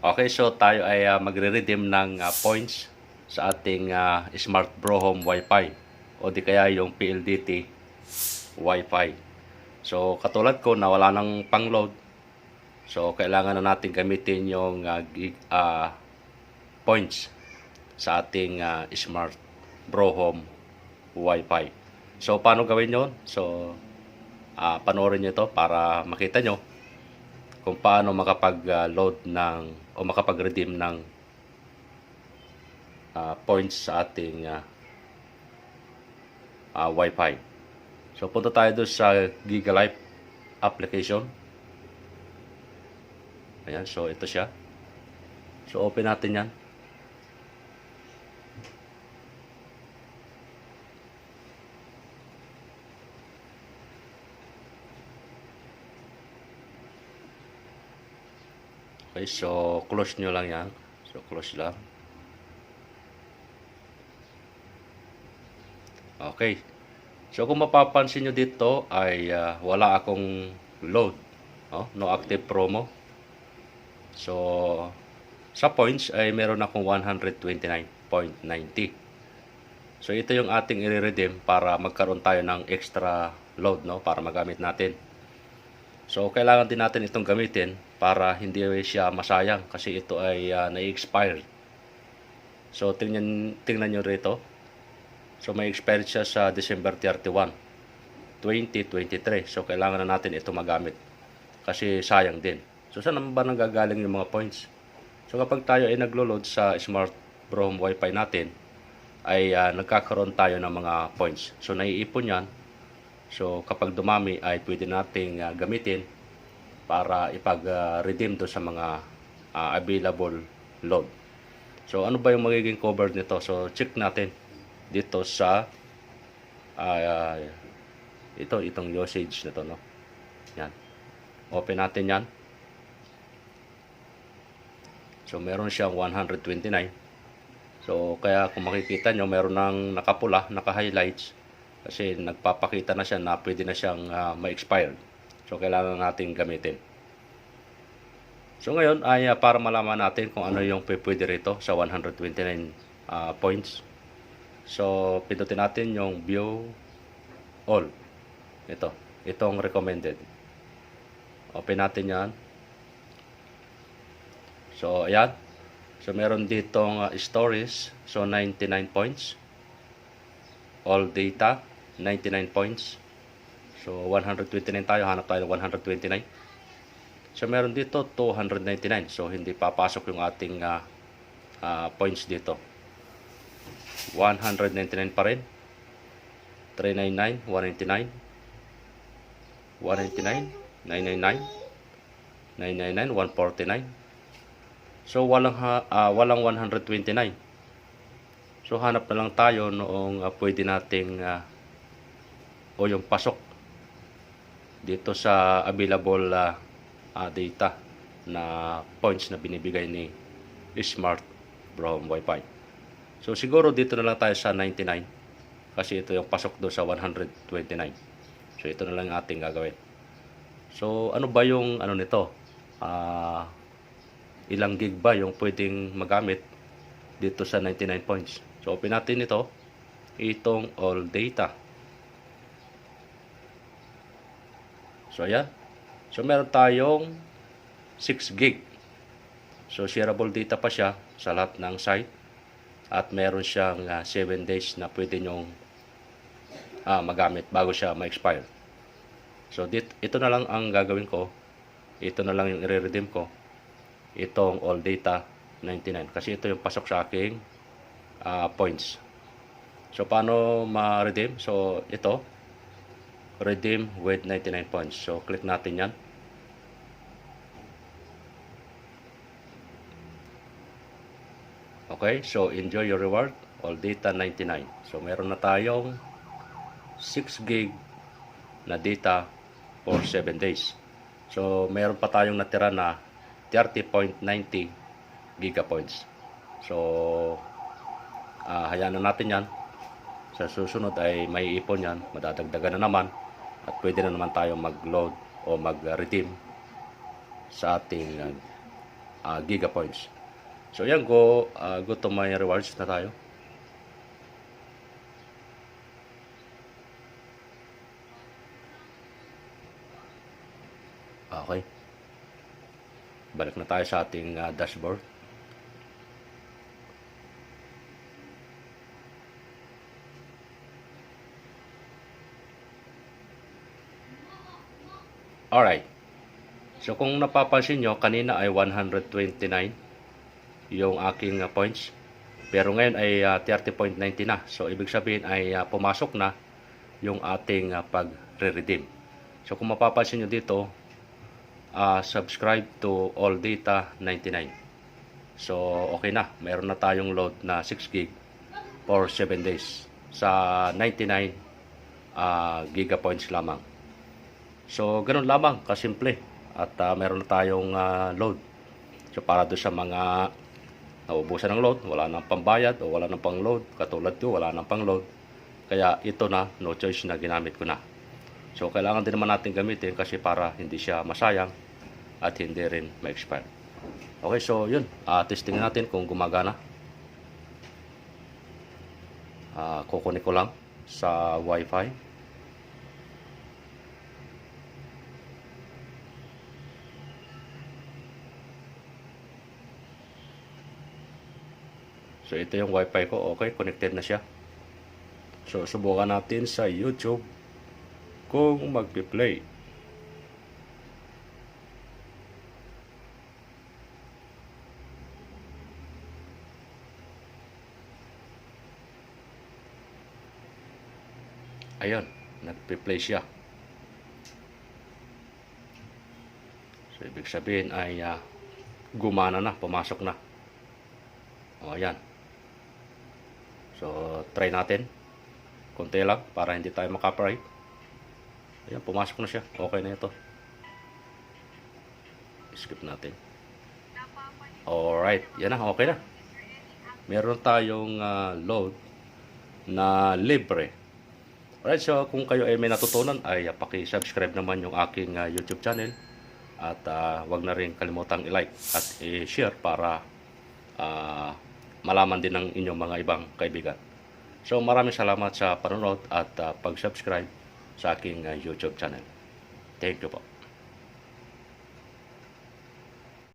Okay, so tayo ay magre-redeem ng points sa ating Smart Bro Home Wi-Fi o di kaya yung PLDT Wi-Fi. So katulad ko na wala nang pang-load, so kailangan na natin gamitin yung points sa ating Smart Bro Home Wi-Fi. So paano gawin yon? So panoorin nyo ito para makita nyo kung paano makapag-load ng o makapag-redeem ng points sa ating Wi-Fi. So punta tayo doon sa GigaLife application. Ayan, so ito siya. So open natin yan. Okay, so close nyo lang yan. So close lang. Okay. So kung mapapansin nyo dito ay wala akong load. No active promo. So sa points ay meron akong 129.90. So ito yung ating i-redeem para magkaroon tayo ng extra load, no, para magamit natin. So kailangan din natin itong gamitin para hindi siya masayang kasi ito ay na-expired. So tingnan nyo rito. So may expired siya sa December 31, 2023. So kailangan na natin ito magamit kasi sayang din. So saan ba nanggagaling yung mga points? So kapag tayo ay naglo-load sa Smart Bro Home Wi-Fi natin ay nagkakaroon tayo ng mga points. So naiipon yan. So kapag dumami ay pwede nating gamitin para ipag-redeem do sa mga available load. So ano ba yung magiging cover nito? So check natin dito sa itong usage nito, no. Yan. Open natin yan. So meron siyang 129. So kaya kung makikita nyo meron ng nakapula, naka-highlights kasi nagpapakita na siya na pwede na siyang ma-expire. So kailangan natin gamitin. So ngayon ay para malaman natin kung ano yung pwede rito sa 129 points. So pindutin natin yung view all. Itong recommended. Open natin yan. So ayan. So meron ditong stories. So 99 points. All data 99 points. So 129 tayo, hanap tayo ng 129. So meron dito 299. So hindi papasok yung ating points dito. 199 pa rin. 399, 199, 199, 999, 999, 149. So walang 129. So hanap na lang tayo noong pwede nating o yung pasok dito sa available data na points na binibigay ni Smart Bro Home Wi-Fi. So siguro dito na lang tayo sa 99 kasi ito yung pasok do sa 129. So ito na lang yung ating gagawin. So ano ba yung ano nito? Ilang gig ba yung pwedeng magamit dito sa 99 points? So open natin ito, itong all data. So ayan. So meron tayong 6 gig. So shareable data pa siya sa lahat ng site. At meron siyang 7 days na pwede nyong magamit bago siya ma-expire. So ito na lang ang gagawin ko. Ito na lang yung i-redeem ko. Itong all data 99. Kasi ito yung pasok sa aking points. So paano ma-redeem? So ito, redeem with 99 points. So click natin yan. Okay, so enjoy your reward. All data 99. So meron na tayong 6 gig na data for 7 days. So meron pa tayong natira na 30.90 gigapoints. So hayaan na natin yan. Sa susunod ay may ipon yan, madadagdagan na naman at pwede na naman tayo mag-load o mag-redeem sa ating Giga Points. So yan, go to my rewards na tayo. Okay. Balik na tayo sa ating dashboard. Alright. So kung napapansin nyo, kanina ay 129 yung aking points. Pero ngayon ay 30.90 na. So ibig sabihin ay pumasok na yung ating pag-redeem. So kung mapapansin nyo dito, subscribe to All Data 99. So okay na, mayroon na tayong load na 6 gig for 7 days sa 99 giga points lamang. So ganun lamang kasimple, at mayroon na tayong load. So para doon sa mga naubusan ng load, wala nang pambayad o wala nang pang load, katulad ko wala nang pang load, kaya ito na, no choice na, ginamit ko na. So kailangan din naman natin gamitin kasi para hindi siya masayang at hindi rin ma-expire. Okay, so yun, testing natin kung gumagana. Kukunin ko lang sa Wi-Fi. So ito yung Wi-Fi ko, okay, connected na siya. So subukan natin sa YouTube kung magpi-play. Ayun, nagpi-play siya. So ibig sabihin ay gumana na, pumasok na. O ayan. So try natin. Konti lang para hindi tayo maka-copyright. Ayan, pumasok na siya. Okay na ito. Skip natin. Alright, yan na, okay na. Meron tayong load na libre. Alright, so kung kayo ay may natutunan, ay paki-subscribe naman yung aking YouTube channel. At wag na rin kalimutang i-like at i-share para malaman din ng inyong mga ibang kaibigan. So maraming salamat sa panonood at pag-subscribe sa aking YouTube channel. Thank you po.